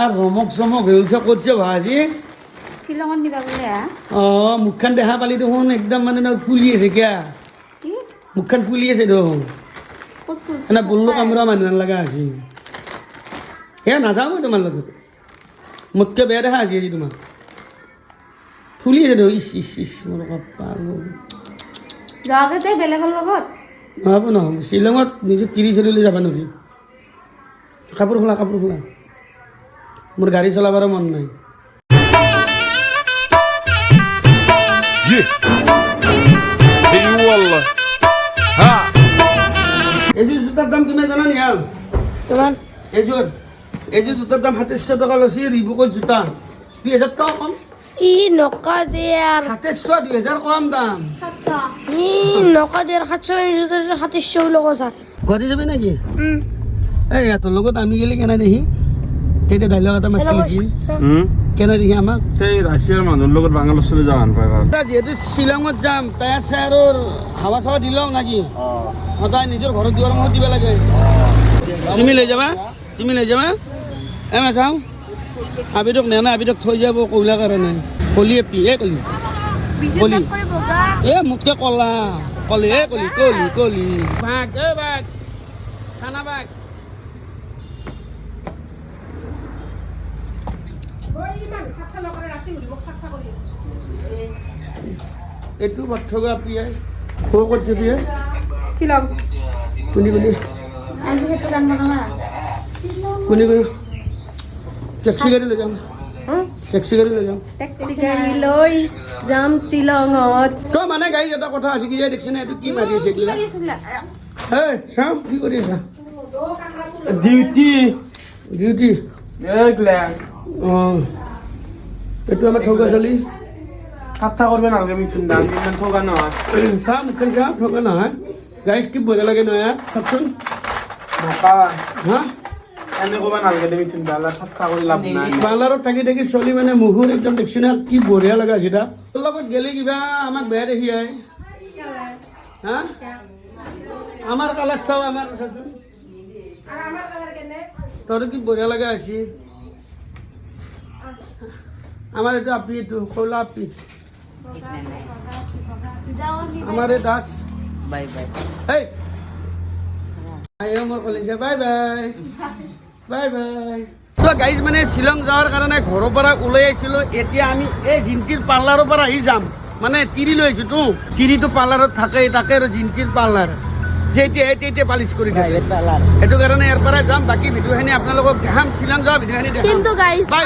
আর রমক চমক হয়েছে করছে ভাজি শ্বিলঙত নিবা বোলে মুখখান দেখা পালি দেখোন একদম মানে ফুলি আছে কিয়া মুখখান ফুলি আছে দেখোন এনে বললো কামৰা মানুহ লগা আছে এয়া নাযাওঁ মই তোমাৰ লগত মোতকৈ বেয়া দেখা আছে আজি তোমাৰ ফুলি আছে দেখোন ইচ ইচ ইচ মোৰ কপাল যাওঁতে বেলেগৰ লগত নহ'ব নহ'ব শ্বিলঙত নিজে 30 লৈ যাব নোৱাৰি কাপোৰ খোলা মোৰ গাড়ী চলাবৰ মন নাই এইযোৰ জোতাৰ দাম কিমান জানা নিহাল কিমান এইযোৰ জোতাৰ দাম 2700 টকা লৈছে ৰিবুকৰ জোতা 2000 টকা কম ই নকা দেয়ার 2700 2000 কম দাম ই নকা দেয়ার 700 লোক আছে ঘরে যাবে নাকি এই এত লগত আমি গেলে কেনা দেখি তেতিয়া ডাইলগ এটা মাছিল কি কেনা দেখি আমাক সেই রাশিয়ার মানুষের লগত বাংলাদেশ চলে যাওয়ান পায় যেহেতু শ্বিলঙত যাম তাই চাৰৰ হাৱা চাৱা দিলওঁ নাকি সদায় নিজৰ ঘৰত দুৱাৰ মুখত দিব লাগে তুমি লৈ যাবা চাওঁ আবিদক নেনা আবিদক থৈ যাব কৌলা কাৰণে কলি এপি কলি মোতকে কলা কলি বাঘ খানা বাঘ এইটো পাৰ্থক্য প্ৰিয়াই সৰু ক'ত যাবি শ্বিলং কোনি আজি সেইটো গান বনাবা কোনি টেক্সি গাড়ী লৈ যাম টেক্সি গাড়ী লৈ যাম টেক্সি গাড়ী লৈ যাম শ্বিলঙত তই মানে গাড়ী এটা কথা আছে কি দেখিছে না এইটো কি মাৰি আছে এইবিলাক চাওঁ কি কৰি আছা ডিউটি অঁ এইটো আমাৰ ঠগা চলি ঠাট্টা করবে না আগে মিঠুন দাম ইমান ঠকা নহয় চাওঁ মুখখন চাওঁ ঠগা নহয় গাড়ী কি বঢ়িয়া লাগে নহয় চাওকচোন নকা হা এনে কবা নালগে মিঠুন দালা ঠাট্টা কৰি লাভ নাই পাৰ্লাৰত থাকি চলি মানে মুহুৰ একদম দেখছি না কি বঢ়িয়া লগা আছে তাৰ লগত গেলে কিবা আমাক বেয়া দেখি আহে হা আমাৰ কালাৰ চাওঁ আমাৰ চাচোন তোৰ কি বঢ়িয়া লগা আছে আমার এটা আপনি একটু খোলা আপনি আমার দাস বাই এই আইও মোৰ কলেজে বাই তো গাইজ মানে শ্বিলং যাওয়াৰ কাৰণে ঘৰৰ পৰা ওলাই আহিছিলো এতিয়া আমি এই জিন্তিৰ পাৰ্লাৰৰ পৰা আহি যাম মানে তিৰি লৈ আহিছো তো তিৰিটো পাৰ্লাৰত থাকে তাকে আৰু জিন্তিৰ পাৰ্লাৰ যেতিয়া পালিশ কৰি থাকে সেইটো কাৰণে ইয়াৰ পৰা যাম বাকী ভিডিঅ'খিনি আপোনালোকক দেখাম শ্বিলং যোৱা ভিডিঅ'খিনি দেখাম কিন্তু গাইস বাই